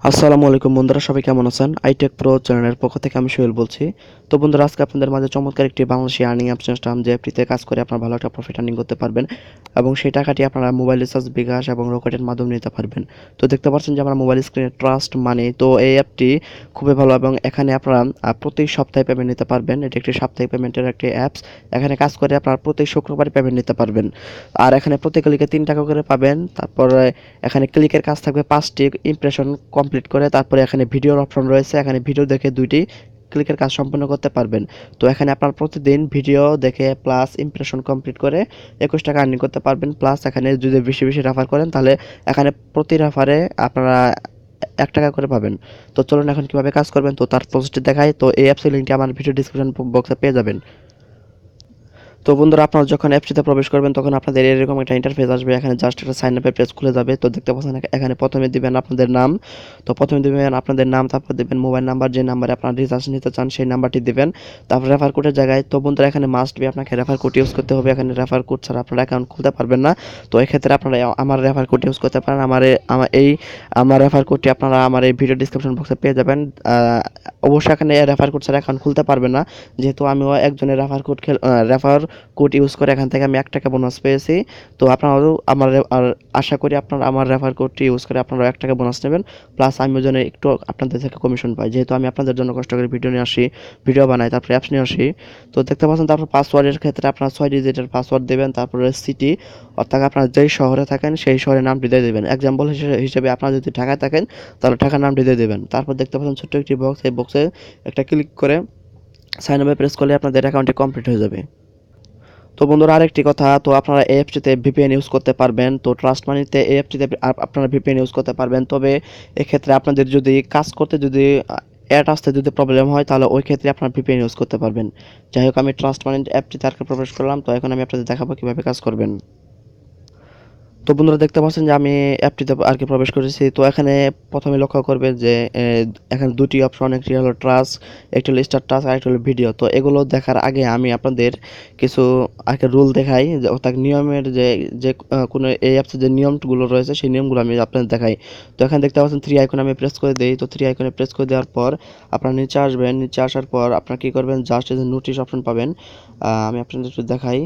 আসসালামু আলাইকুম বন্ধুরা, সবাই কেমন আছেন? আইটেক প্রো চ্যানেলের পক্ষ থেকে আমি সোহেল বলছি। তো বন্ধুরা, আজকে আপনাদের মাঝে চমৎকার একটি বাংলাদেশি আর্নিং অ্যাপ সিস্টেম, যে অ্যাপটিতে কাজ করে আপনারা ভালো একটা প্রফিট আর্নিং করতে পারবেন এবং সেই টাকাটি আপনারা মোবাইল রিচার্জ, বিকাশ এবং রকেটের মাধ্যমে নিতে পারবেন। তো দেখতে পাচ্ছেন যে আমার মোবাইল স্ক্রিনে ট্রাস্ট মানি, তো এই অ্যাপটি খুবই ভালো এবং এখানে আপনারা প্রতি সপ্তাহে পেমেন্ট নিতে পারবেন। এটি একটি সাপ্তাহিক পেমেন্টের একটি অ্যাপস। এখানে কাজ করে আপনারা প্রতি শুক্রবার পেমেন্ট নিতে পারবেন। আর এখানে প্রতি ক্লিকে 3 টাকা করে পাবেন। তারপরে এখানে ক্লিকের কাজ থাকবে 5টি ইমপ্রেশন কমপ্লিট করে। তারপরে এখানে ভিডিওর অপশন রয়েছে, এখানে ভিডিও দেখে 2টি ক্লিকের কাজ সম্পন্ন করতে পারবেন। তো এখানে আপনার প্রতিদিন ভিডিও দেখে প্লাস ইমপ্রেশন কমপ্লিট করে 21 টাকা আর্নিং করতে পারবেন। প্লাস এখানে যদি বেশি বেশি রেফার করেন তাহলে এখানে প্রতি রেফারে আপনারা 1 টাকা করে পাবেন। তো চলুন এখন কিভাবে কাজ করবেন তো তার প্রসেসটি দেখাই। তো এই অ্যাপসের লিঙ্কটি আমার ভিডিও ডিসক্রিপশন বক্সে পেয়ে যাবেন। তো বন্ধুরা, আপনারা যখন অ্যাপসটিতে প্রবেশ করবেন তখন আপনাদের এরকম একটা ইন্টারফেস আসবে। এখানে জাস্ট একটা সাইন আপের পেজ খুলে যাবে। তো দেখতে পাচ্ছেন এখানে প্রথমে দিবেন আপনাদের নাম। তো প্রথমে দিবেন আপনাদের নাম, তারপর দিবেন মোবাইল নাম্বার, যে নাম্বারে আপনারা রিচার্জ নিতে চান সেই নাম্বারটি দিবেন। তারপর রেফার কোডের জায়গায়, তো বন্ধুরা এখানে মাস্ট বি আপনাকে রেফার কোড ইউজ করতে হবে। এখানে রেফার কোড ছাড়া আপনারা অ্যাকাউন্ট খুলতে পারবেন না। তো এই ক্ষেত্রে আপনারা আমার রেফার কোড ইউজ করতে পারেন। আমার রেফার কোডটি আপনারা আমার এই ভিডিও ডিসক্রিপশন বক্সে পেয়ে যাবেন। অবশ্যই এখানে রেফার কোড ছাড়া অ্যাকাউন্ট খুলতে পারবেন না, যেহেতু আমিও একজনের রেফার কোড ইউজ করে এখান থেকে আমি 1 টাকা বোনাস পেয়েছি। তো আপনারাও আর আশা করি আপনারা আমার রেফার কোডটি ইউজ করে আপনারা 1 টাকা বোনাস নেবেন। প্লাস আমিও যেন একটু আপনাদের থেকে কমিশন পাই, যেহেতু আমি আপনাদের জন্য কষ্ট করে ভিডিও নিয়ে আসি, ভিডিও বানাই, তারপরে অ্যাপস নিয়ে আসি। তো দেখতে পাচ্ছেন, তারপর পাসওয়ার্ডের ক্ষেত্রে আপনারা 6 ডিজিটের পাসওয়ার্ড দেবেন। তারপরে সিটি, অর্থাৎ আপনারা যেই শহরে থাকেন সেই শহরের নামটি দিয়ে দেবেন। এক্সাম্পল হিসেবে আপনারা যদি ঢাকায় থাকেন তাহলে ঢাকার নামটি দিয়ে দেবেন। তারপর দেখতে পাচ্ছেন ছোট্ট একটি বক্স, এই বক্সে একটা ক্লিক করে সাইন আপে প্রেস করলে আপনাদের অ্যাকাউন্টটি কমপ্লিট হয়ে যাবে। তো বন্ধুরা, আরেকটি কথা, তো আপনারা এই অ্যাপটিতে ভিপিএন ইউজ করতে পারবেন। তো ট্রাস্ট মানিতে এই অ্যাপটিতে আপনারা ভিপিএন ইউজ করতে পারবেন। তবে এক্ষেত্রে আপনাদের যদি কাজ করতে যদি অ্যাড আসতে যদি প্রবলেম হয় তাহলে ওই ক্ষেত্রে আপনারা ভিপিএন ইউজ করতে পারবেন। যাই হোক, আমি ট্রাস্ট মানি অ্যাপটিতে আর কি প্রবেশ করলাম। তো এখন আমি আপনাদের দেখাবো কীভাবে কাজ করবেন। তো বন্ধুরা, দেখতে পাচ্ছেন যে আমি অ্যাপটিতে আর কি প্রবেশ করেছি। তো এখানে প্রথমে লক্ষ্য করবেন যে এখানে 2টি অপশন, একটি হলো ট্রাস্ট, একটি হলো স্টার টাস্ক, আর একটি হলো ভিডিও। তো এগুলো দেখার আগে আমি আপনাদের কিছু আর কি রুল দেখাই, যে অর্থাৎ নিয়মের যে যে কোনো এই অ্যাপসের যে নিয়মগুলো রয়েছে সেই নিয়মগুলো আমি আপনাদের দেখাই। তো এখানে দেখতে পাচ্ছেন 3 আইকনে আমি প্রেস করে দিই। তো 3 আইকনে প্রেস করে দেওয়ার পর আপনারা নিচে আসবেন। নিচে আসার পর আপনারা কী করবেন, জাস্ট এই যে নোটিশ অপশন পাবেন। আমি আপনাদের একটু দেখাই।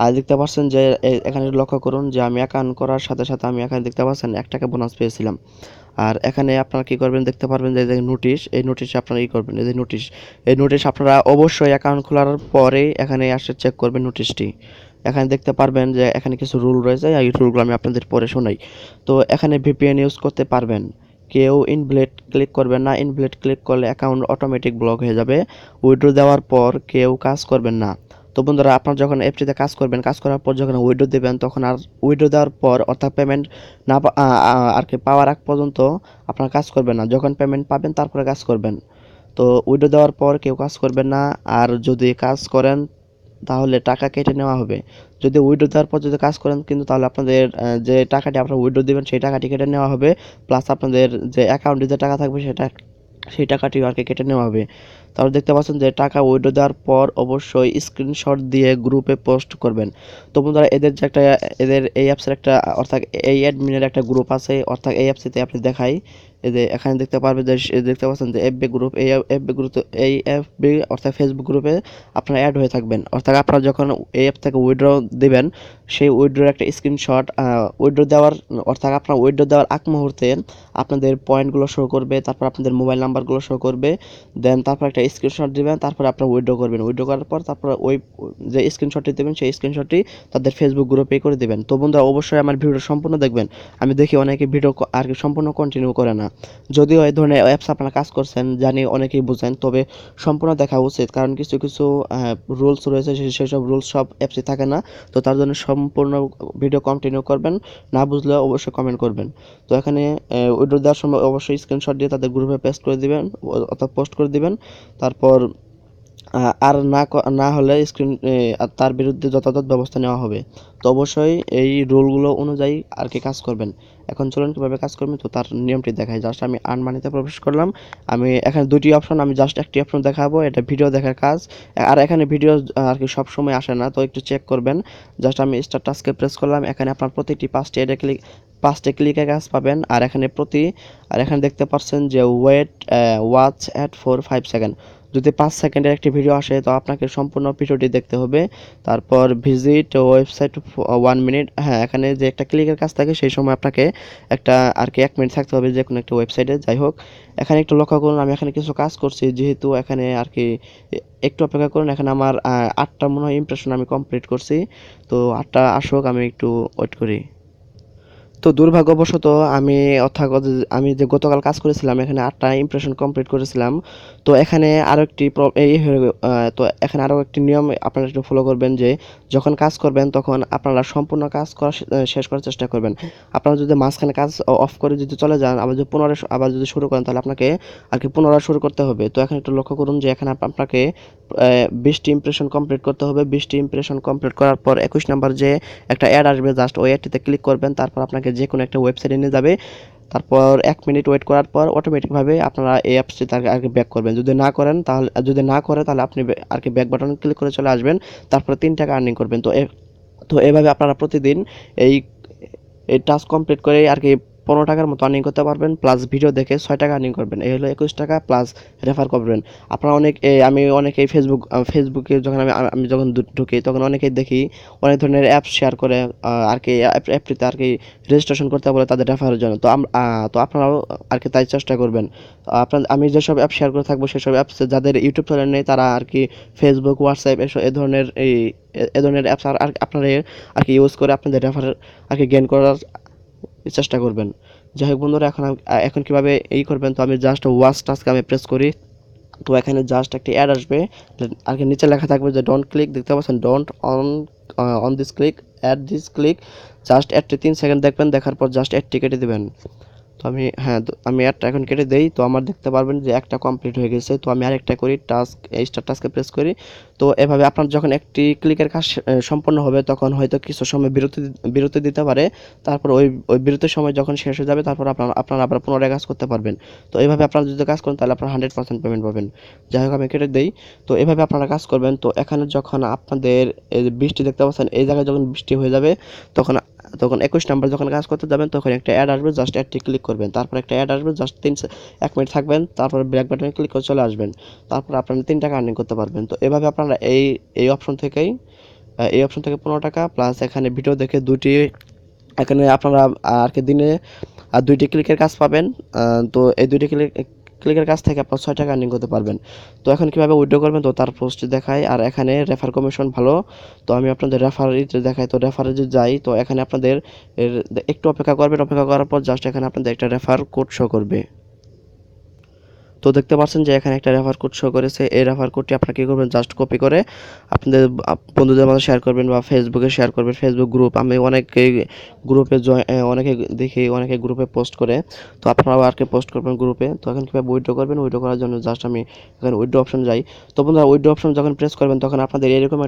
আর দেখতে পাচ্ছেন যে এখানে লক্ষ্য করুন যে আমি অ্যাকাউন্ট করার সাথে সাথে আমি এখানে দেখতে পাচ্ছেন 1 টাকা বোনাস পেয়েছিলাম। আর এখানে আপনারা কি করবেন, দেখতে পারবেন যে নোটিশ, এই নোটিশে আপনারা কি করবেন, এই নোটিশ আপনারা অবশ্যই অ্যাকাউন্ট খোলার পরেই এখানে আসে চেক করবেন নোটিশটি। এখানে দেখতে পারবেন যে এখানে কিছু রুল রয়েছে, এই রুলগুলো আমি আপনাদের পরে শোনাই। তো এখানে ভিপিএন ইউজ করতে পারবেন। কেউ ইনভ্যালিড ক্লিক করবেন না। ইনভ্যালিড ক্লিক করলে অ্যাকাউন্ট অটোমেটিক ব্লক হয়ে যাবে। উইথড্র দেওয়ার পর কেউ কাজ করবেন না। তো বন্ধুরা, আপনারা যখন অ্যাপটিতে কাজ করবেন, কাজ করার পর যখন উইথড্র দেবেন তখন আর উইথড্র দেওয়ার পর অর্থাৎ পেমেন্ট না আর কি পাওয়ার আগ পর্যন্ত আপনারা কাজ করবেন না। যখন পেমেন্ট পাবেন তারপরে কাজ করবেন। তো উইথড্র দেওয়ার পর কেউ কাজ করবেন না। আর যদি কাজ করেন তাহলে টাকা কেটে নেওয়া হবে। যদি উইথড্র দেওয়ার পর যদি কাজ করেন কিন্তু তাহলে আপনাদের যে টাকাটি আপনারা উইথড্র দেবেন সেই টাকাটি কেটে নেওয়া হবে। প্লাস আপনাদের যে অ্যাকাউন্টে যে টাকা থাকবে সেই টাকাটিও আর কি কেটে নেওয়া হবে। তারপর দেখতে পাচ্ছেন যে টাকা উইথড্র দেওয়ার পর অবশ্যই স্ক্রিনশট দিয়ে গ্রুপে পোস্ট করবেন। তো বন্ধুরা, এদের এই অ্যাপসের একটা অর্থাৎ এই অ্যাডমিনের একটা গ্রুপ আছে, অর্থাৎ এই অ্যাপসিতে আপনি দেখাই। এই যে এখানে দেখতে পারবেন যে দেখতে পাচ্ছেন যে এফবি গ্রুপ, এই এফবি অর্থাৎ ফেসবুক গ্রুপে আপনারা অ্যাড হয়ে থাকবেন। অর্থাৎ আপনারা যখন এই অ্যাপ থেকে উইথড্র দেবেন সেই উইথড্রর একটা স্ক্রিনশট উইথড্র দেওয়ার অর্থাৎ আপনার উইথড্র দেওয়ার আগ মুহূর্তে আপনাদের পয়েন্টগুলো শো করবে, তারপর আপনাদের মোবাইল নাম্বারগুলো শো করবে। দেন তারপর একটা স্ক্রিনশট দিবেন, তারপর আপনারা উইথড্র করবেন। উইথড্র করার পর তারপর ওই যে স্ক্রিনশটটি দেবেন সেই স্ক্রিনশটটি তাদের ফেসবুক গ্রুপে করে দেবেন। তো বন্ধুরা, অবশ্যই আমার ভিডিও সম্পূর্ণ দেখবেন। আমি দেখি অনেকে ভিডিও আর কি সম্পূর্ণ কন্টিনিউ করে না। যদিও এই ধরনের অ্যাপস আপনারা কাজ করছেন জানি, অনেকেই বুঝেন, তবে সম্পূর্ণ দেখা উচিত, কারণ কিছু কিছু রুলস রয়েছে, সেসব রুলস সব অ্যাপসে থাকে না। তো তার জন্য সম্পূর্ণ ভিডিও কন্টিনিউ করবেন। না বুঝলে অবশ্যই কমেন্ট করবেন। তো এখানে উইথড্র দেওয়ার সময় অবশ্যই স্ক্রিনশট দিয়ে তাদের গ্রুপে পেস্ট করে দিবেন অর্থাৎ পোস্ট করে দিবেন। তারপর আর না হলে তার বিরুদ্ধে যথাযথ ব্যবস্থা নেওয়া হবে। তো অবশ্যই এই রুলগুলো অনুযায়ী আর কি কাজ করবেন। এখন চলুন কীভাবে কাজ করবেন, তো তার নিয়মটি দেখাই। জাস্ট আমি আর্ন মানিতে প্রবেশ করলাম। আমি এখানে দুটি অপশন, আমি জাস্ট একটি অপশন দেখাবো, এটা ভিডিও দেখার কাজ। আর এখানে ভিডিও আর কি সবসময় আসে না, তো একটু চেক করবেন। জাস্ট আমি স্টার্ট টাস্কে প্রেস করলাম। এখানে আপনার প্রতিটি 5টি ক্লিকের কাজ পাবেন। আর এখানে দেখতে পাচ্ছেন যে ওয়াচ অ্যাট 4-5 সেকেন্ড। যদি 5 সেকেন্ডের একটি ভিডিও আসে তো আপনাকে সম্পূর্ণ ভিডিওটি দেখতে হবে। তারপর ভিজিট ওয়েবসাইট 1 মিনিট, হ্যাঁ এখানে যে একটা ক্লিকের কাজ থাকে সেই সময় আপনাকে একটা আর কি 1 মিনিট থাকতে হবে যে কোনো একটা ওয়েবসাইটে। যাই হোক, এখানে একটু লক্ষ্য করুন, আমি এখানে কিছু কাজ করছি, যেহেতু এখানে আর কি একটু অপেক্ষা করুন। এখানে আমার 8টা মনে হয় ইমপ্রেশন আমি কমপ্লিট করছি। তো 8টা আসুক, আমি একটু ওয়েট করি। তো দুর্ভাগ্যবশত আমি অর্থাৎ আমি যে গতকাল কাজ করেছিলাম এখানে 8টা ইমপ্রেশন কমপ্লিট করেছিলাম। তো এখানে আরও একটি তো এখানে আরও একটি নিয়ম আপনারা একটু ফলো করবেন, যে যখন কাজ করবেন তখন আপনারা সম্পূর্ণ কাজ করা শেষ করার চেষ্টা করবেন। আপনারা যদি মাঝখানে কাজ অফ করে যদি চলে যান, আবার যদি পুনরায় আবার যদি শুরু করেন, তাহলে আপনাকে আর কি পুনরায় শুরু করতে হবে। তো এখানে একটু লক্ষ্য করুন যে এখানে আপনাকে 20টি ইমপ্রেশন কমপ্লিট করতে হবে। 20টি ইমপ্রেশন কমপ্লিট করার পর 21 নাম্বার যে একটা অ্যাড আসবে, জাস্ট ওই অ্যাডটিতে ক্লিক করবেন। তারপর আপনাকে যে কোনো একটা ওয়েবসাইটে নিয়ে যাবে। তারপর 1 মিনিট ওয়েট করার পর অটোমেটিকভাবে আপনারা এই অ্যাপসটিতে আর কি ব্যাক করবেন। যদি না করে তাহলে আপনি আর কি ব্যাক বাটন ক্লিক করে চলে আসবেন। তারপরে 3 টাকা আর্নিং করবেন। তো এভাবে আপনারা প্রতিদিন এই এই টাস্ক কমপ্লিট করে আর কি 15 টাকার মতো আর্নিং করতে পারবেন, প্লাস ভিডিও দেখে 6 টাকা আর্নিং করবেন। এই হলো 21 টাকা, প্লাস রেফার করবেন। আপনারা আমি অনেকেই ফেসবুকে যখন আমি যখন ঢুকি তখন অনেকেই দেখি অনেক ধরনের অ্যাপ শেয়ার করে, আর কি অ্যাপটিতে আর কি রেজিস্ট্রেশন করতে বলে তাদের রেফারের জন্য। তো আপনারাও আর কি তাই চেষ্টা করবেন। আমি যেসব অ্যাপ শেয়ার করে থাকবো সেসব অ্যাপসে যাদের ইউটিউব চ্যানেল নেই তারা আর কি ফেসবুক, হোয়াটসঅ্যাপ এ ধরনের অ্যাপস আর আপনারা আর কি ইউজ করে আপনাদের রেফার আর কি গেইন করার চেষ্টা করবেন। যাই হোক বন্ধুরা, এখন কিভাবে করবেন, তো আমি জাস্ট ওয়াচ টাস্কে আমি প্রেস করি। তো এখানে জাস্ট একটি অ্যাড আসবে, আর কি নিচে লেখা থাকবে যে ডোন্ট ক্লিক, দেখতে পাচ্ছেন, don't on this click, ad this click. Just অ্যাডটি 3 সেকেন্ড দেখবেন, দেখার পর জাস্ট অ্যাডটি কেটে দেবেন। তো আমি অ্যাডটা এখন কেটে দেই। তো আমার দেখতে পারবেন যে একটা কমপ্লিট হয়ে গেছে। তো আমি আরেকটা করি, স্টার টাস্কে প্রেস করি। তো এভাবে আপনার যখন একটি ক্লিকের কাজ সম্পন্ন হবে তখন হয়তো কিছু সময় বিরতি দিতে পারে। তারপর ওই বিরতির সময় যখন শেষ হয়ে যাবে তারপর আপনারা আবার পুনরায় কাজ করতে পারবেন। তো এইভাবে আপনারা যদি কাজ করেন তাহলে আপনারা 100% পেমেন্ট পাবেন। যাই হোক, আমি কেটে দেই। তো এভাবে আপনারা কাজ করবেন। তো এখানে যখন আপনাদের এই যে বৃষ্টি দেখতে পাচ্ছেন, এই জায়গায় যখন বৃষ্টি হয়ে যাবে তখন তখন 21 নাম্বার যখন কাজ করতে যাবেন তখন একটা অ্যাড আসবে, জাস্ট অ্যাডটি ক্লিক করবেন। তারপর একটা অ্যাড আসবে, জাস্ট 1 মিনিট থাকবেন, তারপর ব্যাক বাটনে ক্লিক করে চলে আসবেন। তারপর আপনারা 3 টাকা আর্নিং করতে পারবেন। তো এভাবে আপনারা এই অপশন থেকেই এই অপশন থেকে 15 টাকা, প্লাস এখানে ভিডিও দেখে এখানে আপনারা আর কি দিনে 2টি ক্লিকের কাজ পাবেন। তো এই 2টি ক্লিকের কাছ থেকে আপনার 6 টাকা আর্নিং করতে পারবেন। তো এখন কীভাবে উইথড্র করবেন, তো তার পোস্টে দেখায়। আর এখানে রেফার কমিশন ভালো। তো আমি আপনাদের রেফারিতে দেখাই। তো রেফারে যদি যাই তো এখানে আপনাদের একটু অপেক্ষা করবেন। অপেক্ষা করার পর জাস্ট এখানে আপনাদের একটা রেফার কোড শো করবে। তো দেখতে পাচ্ছেন যে এখানে একটা রেফার কোড শো করেছে। এই রেফার কোডটি আপনারা কী করবেন, জাস্ট কপি করে আপনাদের বন্ধুদের মাঝে শেয়ার করবেন বা ফেসবুকে শেয়ার করবেন। ফেসবুক গ্রুপ, আমি অনেকে গ্রুপে পোস্ট করে। তো আপনারাও আর কি পোস্ট করবেন গ্রুপে। তো এখন কীভাবে উইথড্র করবেন, উইথড্র করার জন্য জাস্ট আমি এখানে উইথড্র অপশন যাই। তো বন্ধুরা, উইথড্র অপশন যখন প্রেস করবেন তখন আপনাদের এরকম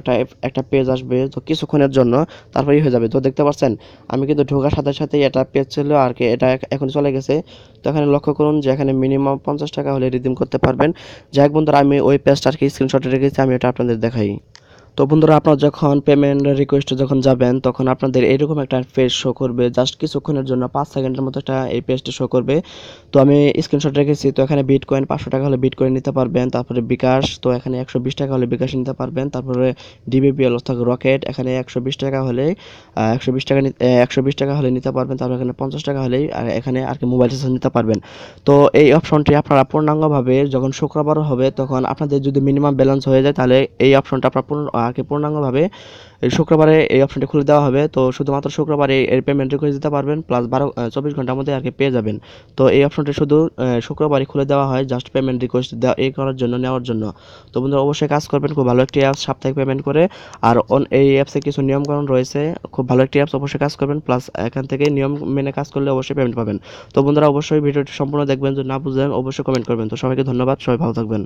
একটা পেজ আসবে, তো কিছুক্ষণের জন্য তারপরেই হয়ে যাবে। তো দেখতে পাচ্ছেন আমি কিন্তু ঢোকার সাথে সাথেই এটা পেজ ছিল আর কি, এটা এখন চলে গেছে। তো এখানে লক্ষ্য করুন যে এখানে মিনিমাম 50 টাকা হলে রিডিম করতে পারবেন। যাই হোক বন্ধুরা, আমি ওই পেজটা আর কি স্ক্রিনশটে রেখেছি, আমি এটা আপনাদের দেখাই। তো বন্ধুরা, আপনারা যখন পেমেন্ট রিকোয়েস্টে যখন যাবেন তখন আপনাদের এরকম একটা পেজ শো করবে, জাস্ট কিছুক্ষণের জন্য 5 সেকেন্ডের মতো এই পেজটা শো করবে। তো আমি স্ক্রিনশট রেখেছি। তো এখানে বিটকয়েন 500 টাকা হলে বিটকয়েন নিতে পারবেন। তারপরে বিকাশ, তো এখানে 120 টাকা হলে বিকাশ নিতে পারবেন। তারপরে ডিবিপিএল অর্থাৎ রকেট, এখানে 120 টাকা হলে 120 টাকা হলে নিতে পারবেন। তারপর এখানে 50 টাকা হলেই এখানে আর কি মোবাইল রিচার্জ নিতে পারবেন। তো এই অপশনটি আপনারা পূর্ণাঙ্গভাবে যখন শুক্রবার হবে তখন আপনাদের যদি মিনিমাম ব্যালেন্স হয়ে যায় তাহলে এই অপশনটা আপনার পূর্ণাঙ্গভাবে এই শুক্রবারে এই অপশনটি খুলে দেওয়া হবে। তো শুধুমাত্র শুক্রবারে এর পেমেন্ট রিকোয়েস্ট দিতে পারবেন, প্লাস 24 ঘন্টার মধ্যে আর কি পেয়ে যাবেন। তো এই অপশনটি শুধু শুক্রবারই খুলে দেওয়া হয়, জাস্ট পেমেন্ট রিকোয়েস্ট নেওয়ার জন্য। তো বন্ধুরা, অবশ্যই কাজ করবেন। খুব ভালো একটি অ্যাপস, সাপ্তাহিক পেমেন্ট করে। আর এই অ্যাপসে কিছু নিয়মকানুন রয়েছে, খুব ভালো একটি অ্যাপস, অবশ্যই কাজ করবেন। প্লাস এখান থেকে নিয়ম মেনে কাজ করলে অবশ্যই পেমেন্ট পাবেন। তো বন্ধুরা, অবশ্যই ভিডিওটি সম্পূর্ণ দেখবেন, যদি না বুঝেন অবশ্যই কমেন্ট করবেন। তো সবাইকে ধন্যবাদ, সবাই ভালো থাকবেন।